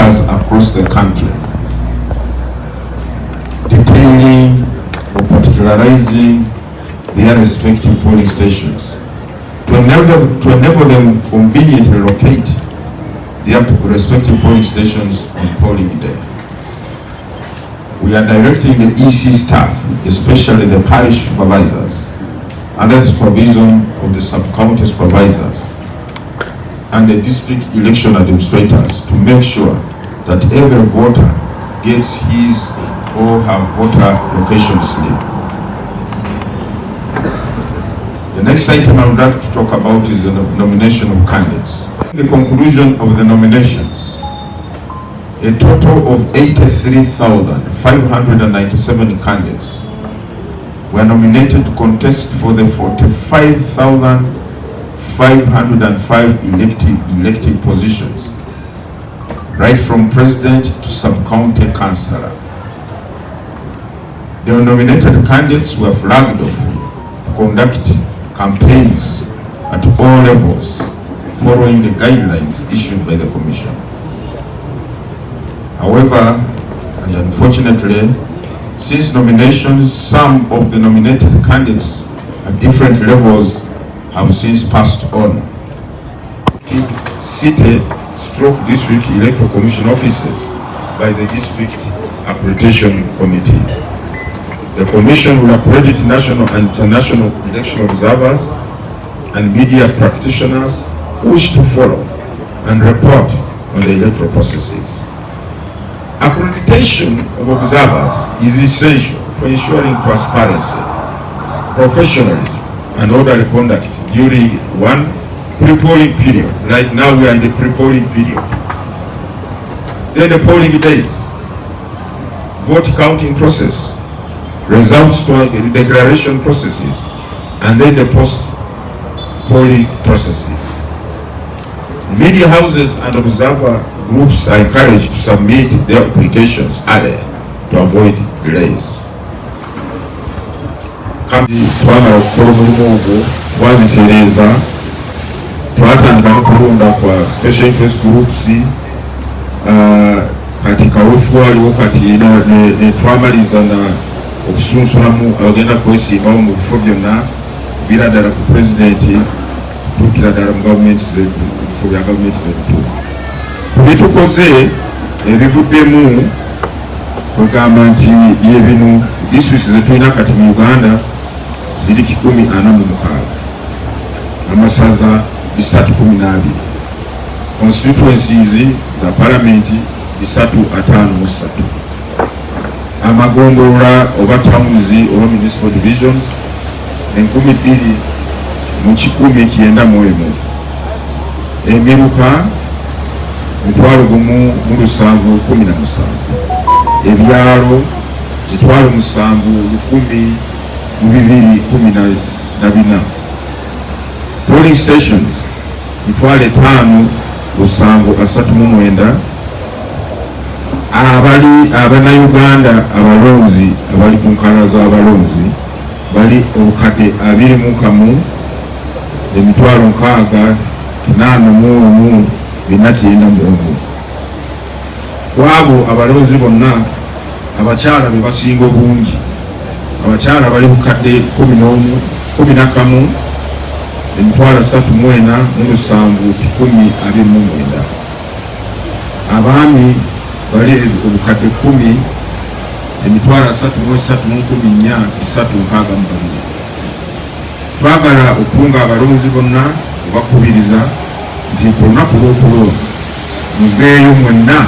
voters across the country, detailing or particularizing their respective polling stations to enable them conveniently locate their respective polling stations on polling day. We are directing the EC staff, especially the parish supervisors, under the supervision of the sub-county supervisors and the district election administrators, to make sure that every voter gets his or her voter location slip. The next item I would like to talk about is the nomination of candidates. The conclusion of the nominations, a total of 83,597 candidates were nominated to contest for the 45,505 elected positions, right from president to sub-county councillor. The nominated candidates were flagged off to conduct campaigns at all levels, following the guidelines issued by the Commission. However, and unfortunately, since nominations, some of the nominated candidates at different levels have since passed on. City stroke district electoral commission officers by the district accreditation committee. The commission will accredit national and international election observers and media practitioners who wish to follow and report on the electoral processes. Accreditation of observers is essential for ensuring transparency, professionalism, and orderly conduct during one pre-polling period. Right now we are in the pre-polling period. Then the polling days, vote counting process, results declaration processes, and then the post-polling processes. Media houses and observer groups are encouraged to submit their applications early to avoid delays. Twamala okukola omulimu ogwo twazitereeza, twatandika okulonda kwa special interest groups, kati kaweefube waliwo kati netwamaliza okusunsulamu abagenda kwesimbawo mu bifo byonna, bira ddala ku pulezidenti tuukira ddala mu gavumenti bifo bya gavumenti z'ebituufu. Bitukoze ebivuddemu kwegamba nti bye bino disitulikiti zetulina kati mu Uganda ziri 146, amasaza 312, constituencies za palamenti 353, amagombolola oba towns oba municipal divisions 12,191, emiruka 1,717, ebyalo 7,214, polling stations 5,739, abannayuganda abalonzi abali ku nkala z'abalonzi bali obukadde 21, 6,891. Kwabo abalonzi bonna abakyala be basinga obungi, abakyala bali bukadde 11, 3,497, abaami bali obukadde 10, 3,314,362. Twagala okulunga abalonzi bonna obakubiriza nti ku lunaku lw'okulonda muveeyo mwenna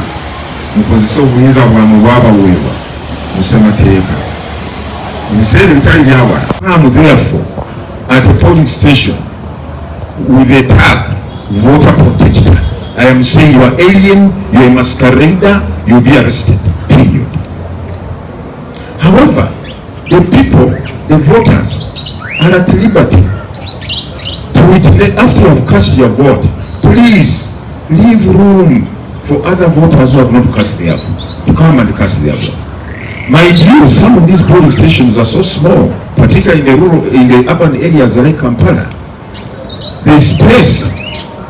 mukozese obuyinza bwammwe bwabaweebwa mu ssemateeka. Mu biseera ebitali byawala, come therefore at a polling station with a tag voter protector. I am saying you are alien, you are a masquerader, you will be arrested, period. However, the people, the voters, are at liberty to withdraw after you have cast your vote. Please leave room for other voters who have not cast their vote to come and cast their vote. Mind you, some of these polling stations are so small, particularly in the urban areas like Kampala. The space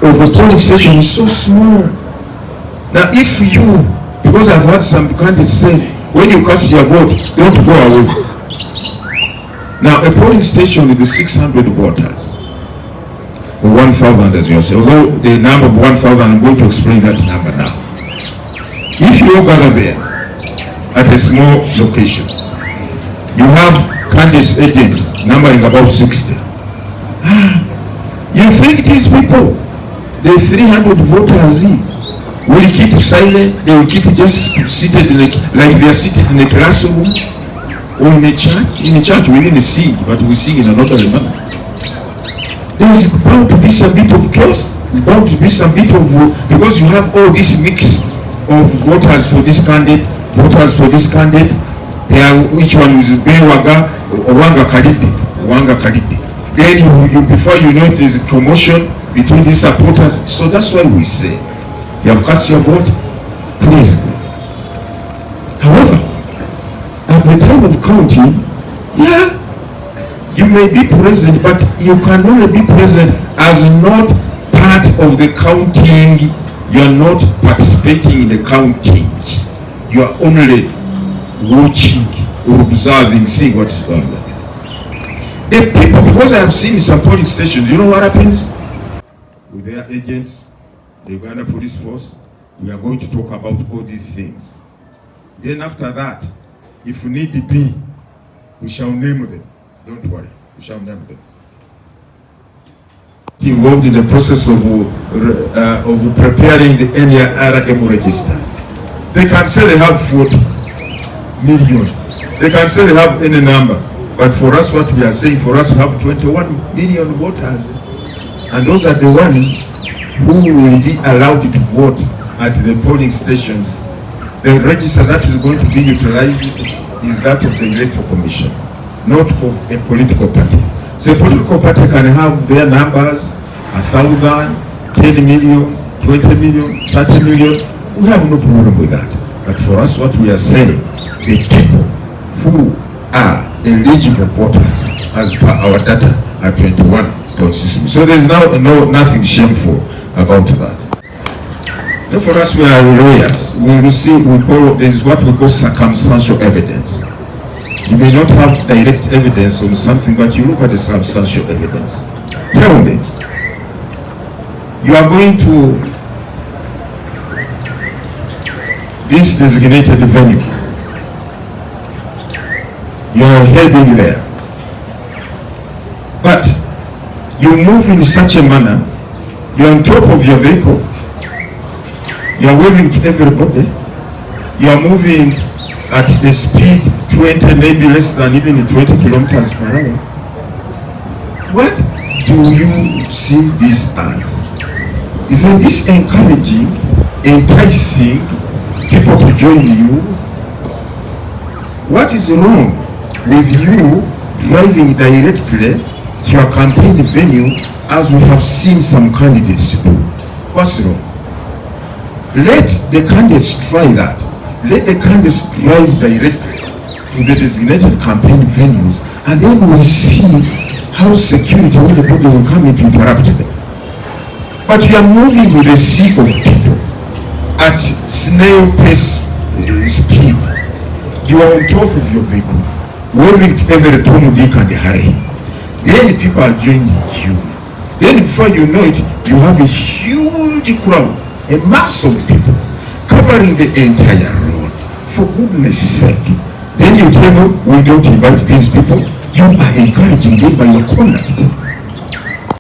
of a polling station is so small. Now if you, because I've heard some candidates say, when you cast your vote, don't go away. Now a polling station with 600 voters, or 1,000 as you say, although the number of 1,000, I'm going to explain that number now. If you all gather there at a small location, you have candidates agents numbering about 60. You think these people, the 300 voters will keep silent? They will keep just seated like they are seated in a classroom or in a church? In a church we didn't sing, but we sing in another manner. There is bound to be some bit of chaos. There's bound to be some bit of, because you have all this mix of voters for this candidate, voters for this candidate. They are, each one is Bewaga, Wanga Kadide, Wanga Kadide. Then you before you know there is a commotion between these supporters. So that's why we say, you have cast your vote, please go. However, at the time of counting, yeah, you may be present, but you can only be present as not part of the counting. You are not participating in the counting. You are only watching or observing, seeing what's going on. The people, because I have seen some polling stations, you know what happens? With their agents, the Uganda Police Force, we are going to talk about all these things. Then after that, if we need to be, we shall name them. Don't worry, we shall name them. Involved in the process of preparing the NRM register. They can say they have 40 million. They can say they have any number. But for us, what we are saying, for us, we have 21 million voters. And those are the ones who will be allowed to vote at the polling stations. The register that is going to be utilized is that of the Electoral Commission, not of a political party. So a political party can have their numbers, 1,000, 10 million, 20 million, 30 million. We have no problem with that. But for us, what we are saying, the people who are eligible voters as per our data are 21.6. So there is now nothing shameful about that. Now for us, we are lawyers. There is what we call circumstantial evidence. You may not have direct evidence on something, but you look at the circumstantial evidence. Tell me, you are going to this designated venue. You are heading there. But you move in such a manner, you are on top of your vehicle, you are waving to everybody, you are moving at the speed 20, maybe less than even 20 kilometers per hour. What do you see this as? Isn't this encouraging, enticing people to join you? What is wrong with you driving directly to your campaign venue as we have seen some candidates do? What's wrong? Let the candidates try that. Let the candidates drive directly to the designated campaign venues, and then we'll see how security will come in to interrupt them. But you are moving with a sea of people at snail pace speed. You are on top of your vehicle, waving to every Tom, Dick and Harry. Then people are joining you. Then before you know it, you have a huge crowd, a mass of people covering the entire road. For goodness sake. Then you tell them, we don't invite these people. You are encouraging them by your conduct.